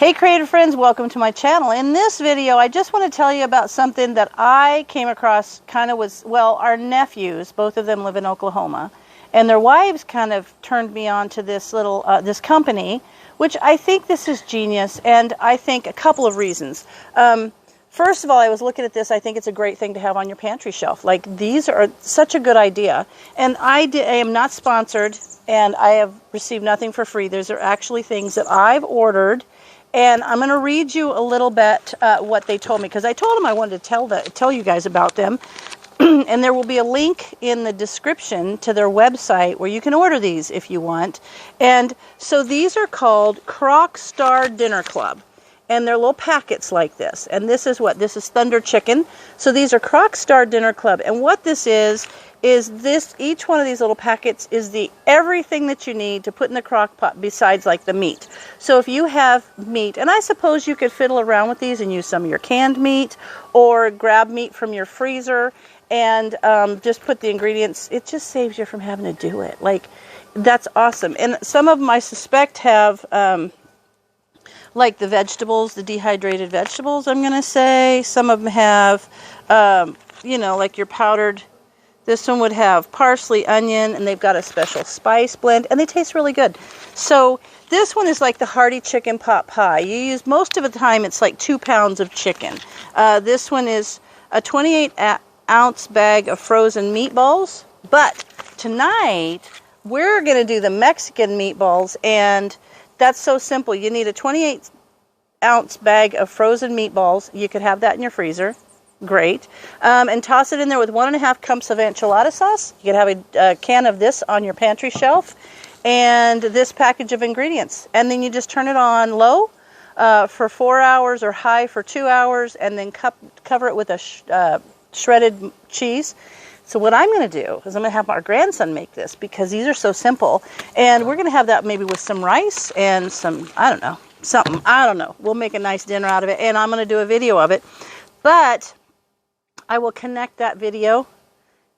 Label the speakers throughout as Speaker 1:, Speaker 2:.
Speaker 1: Hey creative friends, welcome to my channel. In this video I just want to tell you about something that I came across our nephews, both of them live in Oklahoma, and their wives kind of turned me on to this this company, which I think this is genius, and I think a couple of reasons. First of all, I was looking at this. I think it's a great thing to have on your pantry shelf. Like, these are such a good idea. And I am not sponsored, and I have received nothing for free. These are actually things that I've ordered. And I'm going to read you a little bit what they told me, because I told them I wanted to tell you guys about them. And there will be a link in the description to their website where you can order these if you want. And so these are called Crock Star Dinner Club. And they're little packets like this. And this is what? This is Thunder Chicken. So these are Crock Star Dinner Club. And what this is each one of these little packets is everything that you need to put in the crock pot besides like the meat. So if you have meat, and I suppose you could fiddle around with these and use some of your canned meat or grab meat from your freezer and just put the ingredients. It just saves you from having to do it. Like, that's awesome. And some of them I suspect have like the vegetables, the dehydrated vegetables, I'm going to say. Some of them have, like your powdered. This one would have parsley, onion, and they've got a special spice blend, and they taste really good. So this one is like the hearty chicken pot pie. You use, most of the time, it's like 2 pounds of chicken. This one is a 28-ounce bag of frozen meatballs. But tonight, we're going to do the Mexican meatballs, and that's so simple. You need a 28-ounce bag of frozen meatballs. You could have that in your freezer. Great. And toss it in there with 1.5 cups of enchilada sauce. You could have a can of this on your pantry shelf. And this package of ingredients. And then you just turn it on low for 4 hours or high for 2 hours. And then cover it with a shredded cheese. So what I'm going to do is I'm going to have our grandson make this, because these are so simple. And we're going to have that maybe with some rice and some, something. I don't know. We'll make a nice dinner out of it. And I'm going to do a video of it. But I will connect that video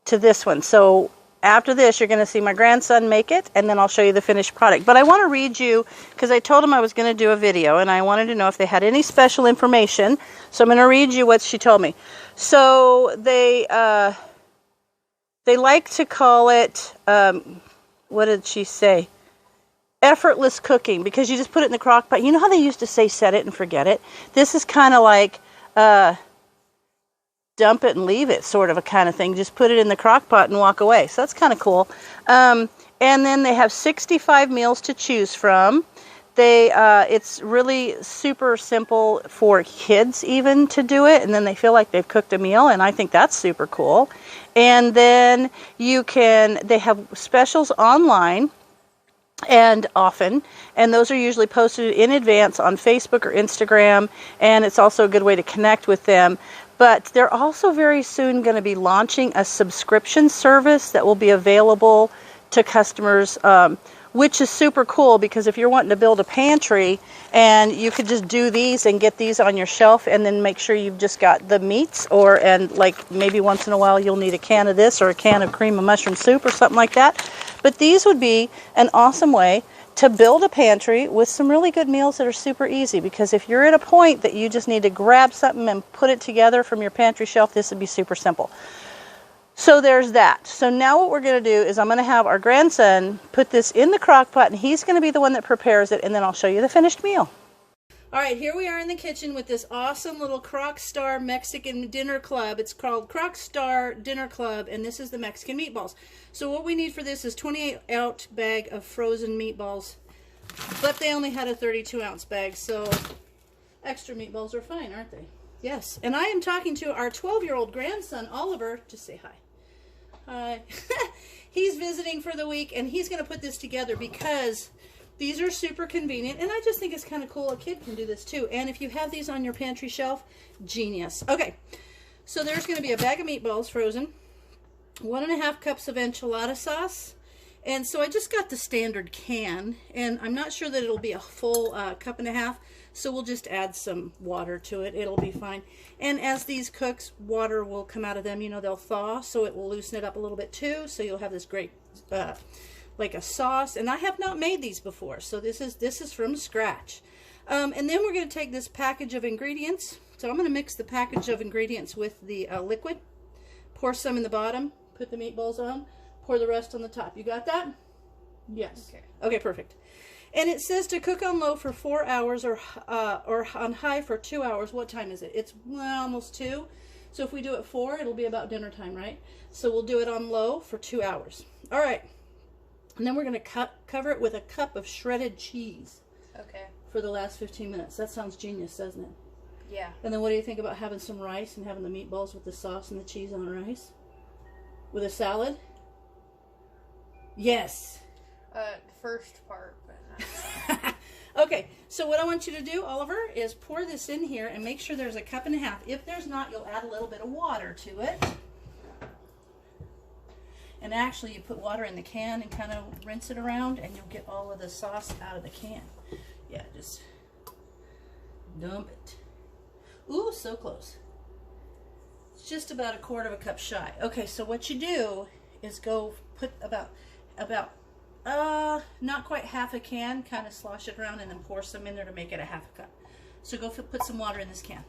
Speaker 1: to this one. So after this, you're going to see my grandson make it, and then I'll show you the finished product. But I want to read you, because I told him I was going to do a video, and I wanted to know if they had any special information. So I'm going to read you what she told me. So they like to call it, what did she say? Effortless cooking, because you just put it in the crock pot. You know how they used to say set it and forget it? This is kind of like dump it and leave it sort of a kind of thing. Just put it in the crock pot and walk away. So that's kind of cool. And then they have 65 meals to choose from. It's really super simple for kids even to do it, and then they feel like they've cooked a meal, and I think that's super cool. And then they have specials online and often, and those are usually posted in advance on Facebook or Instagram, and it's also a good way to connect with them. But they're also very soon going to be launching a subscription service that will be available to customers, which is super cool, because if you're wanting to build a pantry, and you could just do these and get these on your shelf, and then make sure you've just got the meats, and like maybe once in a while you'll need a can of this or a can of cream of mushroom soup or something like that. But these would be an awesome way to build a pantry with some really good meals that are super easy, because if you're at a point that you just need to grab something and put it together from your pantry shelf, this would be super simple. So there's that. So now what we're going to do is I'm going to have our grandson put this in the crock pot, and he's going to be the one that prepares it, and then I'll show you the finished meal. All right, here we are in the kitchen with this awesome little Crock Star Mexican Dinner Club. It's called Crock Star Dinner Club, and this is the Mexican meatballs. So what we need for this is 28-ounce bag of frozen meatballs, but they only had a 32-ounce bag, so extra meatballs are fine, aren't they? Yes, and I am talking to our 12-year-old grandson, Oliver. Just say hi. Hi. He's visiting for the week, and he's going to put this together because these are super convenient, and I just think it's kind of cool. A kid can do this too. And if you have these on your pantry shelf, genius. Okay, so there's going to be a bag of meatballs frozen, 1.5 cups of enchilada sauce, and so I just got the standard can, and I'm not sure that it'll be a full 1.5 cups, so we'll just add some water to it. It'll be fine. And as these cooks, water will come out of them. You know, they'll thaw, so it will loosen it up a little bit too, so you'll have this great like a sauce. And I have not made these before, so this is from scratch. And then we're going to take this package of ingredients. So I'm going to mix the package of ingredients with the liquid. Pour some in the bottom. Put the meatballs on. Pour the rest on the top. You got that? Yes.
Speaker 2: Okay.
Speaker 1: Okay, perfect. And it says to cook on low for 4 hours or on high for 2 hours. What time is it? It's almost 2. So if we do it 4, it'll be about dinner time, right? So we'll do it on low for 2 hours. All right. And then we're going to cover it with a cup of shredded cheese.
Speaker 2: Okay.
Speaker 1: For the last 15 minutes. That sounds genius, doesn't it?
Speaker 2: Yeah.
Speaker 1: And then what do you think about having some rice and having the meatballs with the sauce and the cheese on rice? With a salad? Yes.
Speaker 2: The first part, but not.
Speaker 1: Okay, so what I want you to do, Oliver, is pour this in here and make sure there's a cup and a half. If there's not, you'll add a little bit of water to it. And actually, you put water in the can and kind of rinse it around, and you'll get all of the sauce out of the can. Yeah, just dump it. Ooh, so close. It's just about a quarter of a cup shy. Okay, so what you do is go put about not quite half a can, kind of slosh it around, and then pour some in there to make it a half a cup. So go put some water in this can.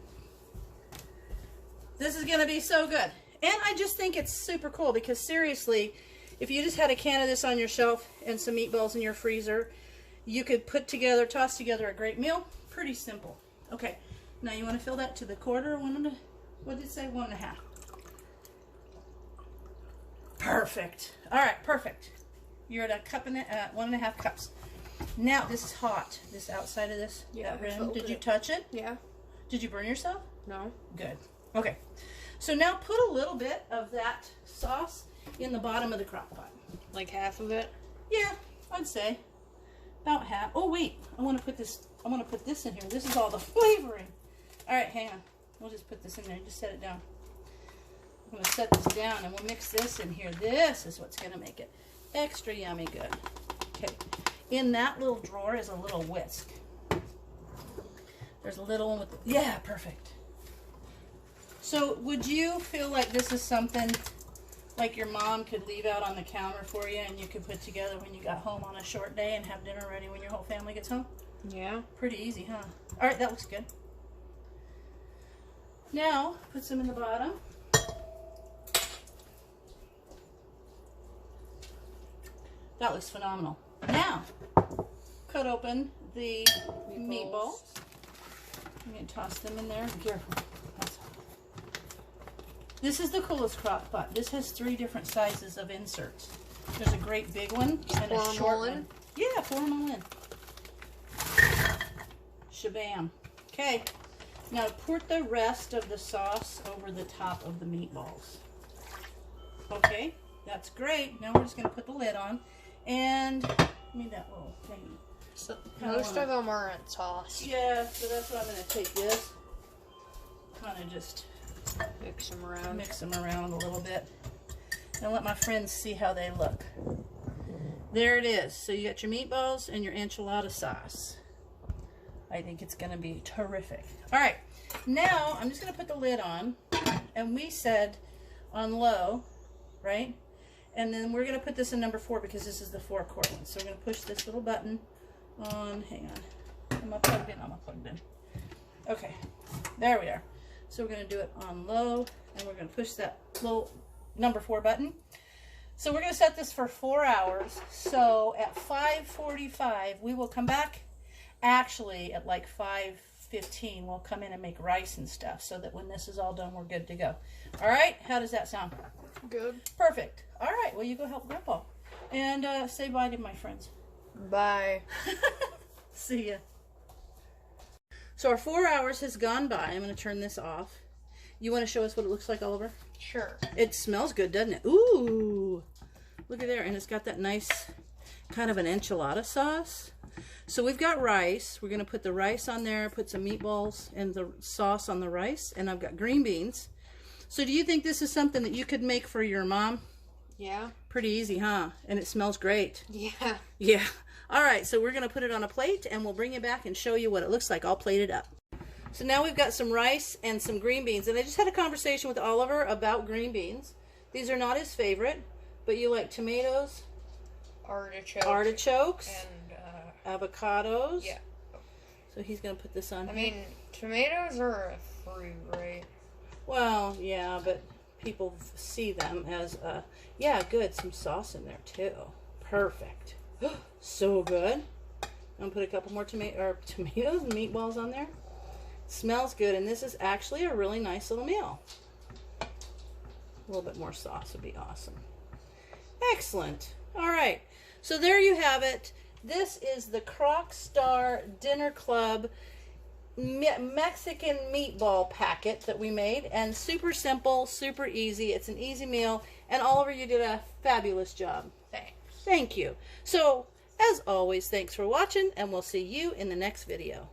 Speaker 1: This is going to be so good. And I just think it's super cool because seriously, if you just had a can of this on your shelf and some meatballs in your freezer, you could toss together a great meal. Pretty simple. Okay, now you want to fill that to the quarter, what did it say, 1.5? Perfect. All right, perfect. You're at a cup and 1.5 cups. Now this is hot. This outside of this,
Speaker 2: Yeah,
Speaker 1: that rim. Did you touch it?
Speaker 2: Yeah.
Speaker 1: Did you burn yourself?
Speaker 2: No.
Speaker 1: Good. Okay. So now put a little bit of that sauce in the bottom of the crock pot.
Speaker 2: Like half of it?
Speaker 1: Yeah, I'd say about half. Oh wait, I want to put this in here. This is all the flavoring. All right, hang on. We'll just put this in there. Just set it down. I'm going to set this down and we'll mix this in here. This is what's going to make it extra yummy good. Okay. In that little drawer is a little whisk. There's a little one with, yeah, perfect. So would you feel like this is something like your mom could leave out on the counter for you and you could put together when you got home on a short day and have dinner ready when your whole family gets home?
Speaker 2: Yeah.
Speaker 1: Pretty easy, huh? All right, that looks good. Now, put some in the bottom. That looks phenomenal. Now, cut open the meatballs. I'm going to toss them in there. Be careful. This is the coolest crock pot. This has 3 different sizes of inserts. There's a great big one and a short one. Yeah, pour them all in. Shabam. Okay. Now put the rest of the sauce over the top of the meatballs. Okay, that's great. Now we're just going to put the lid on. And give me that little thing.
Speaker 2: So most of them aren't sauce.
Speaker 1: Yeah, so that's what I'm going to take this. Kind of just
Speaker 2: Mix them around.
Speaker 1: Mix them around a little bit. And let my friends see how they look. There it is. So you got your meatballs and your enchilada sauce. I think it's going to be terrific. All right. Now I'm just going to put the lid on. And we said on low, right? And then we're going to put this in number 4 because this is the 4-quart one. So we're going to push this little button on. Hang on. Am I plugged in? I'm plugged in. Okay. There we are. So we're going to do it on low, and we're going to push that little number 4 button. So we're going to set this for 4 hours. So at 5:45, we will come back. Actually, at like 5:15, we'll come in and make rice and stuff so that when this is all done, we're good to go. All right? How does that sound?
Speaker 2: Good.
Speaker 1: Perfect. All right. Well, you go help Grandpa. And say bye to my friends.
Speaker 2: Bye.
Speaker 1: See ya. So our 4 hours has gone by. I'm going to turn this off. You want to show us what it looks like, Oliver?
Speaker 2: Sure.
Speaker 1: It smells good, doesn't it? Ooh. Look at there. And it's got that nice kind of an enchilada sauce. So we've got rice. We're going to put the rice on there, put some meatballs and the sauce on the rice. And I've got green beans. So do you think this is something that you could make for your mom?
Speaker 2: Yeah.
Speaker 1: Pretty easy, huh? And it smells great.
Speaker 2: Yeah.
Speaker 1: Yeah. All right, so we're going to put it on a plate, and we'll bring it back and show you what it looks like all plated up. So now we've got some rice and some green beans. And I just had a conversation with Oliver about green beans. These are not his favorite, but you like tomatoes,
Speaker 2: Artichokes.
Speaker 1: artichokes,
Speaker 2: And,
Speaker 1: avocados.
Speaker 2: yeah.
Speaker 1: So he's going to put this on
Speaker 2: I
Speaker 1: here.
Speaker 2: mean, tomatoes are free, right?
Speaker 1: Well, yeah, but people see them as, yeah, good. Some sauce in there, too. Perfect. So good. I'm going to put a couple more tomatoes and meatballs on there. Smells good, and this is actually a really nice little meal. A little bit more sauce would be awesome. Excellent. All right. So there you have it. This is the Croc Star Dinner Club Mexican meatball packet that we made, and super simple, super easy. It's an easy meal, and Oliver, you did a fabulous job.
Speaker 2: Thanks.
Speaker 1: Thank you. So, as always, thanks for watching, and we'll see you in the next video.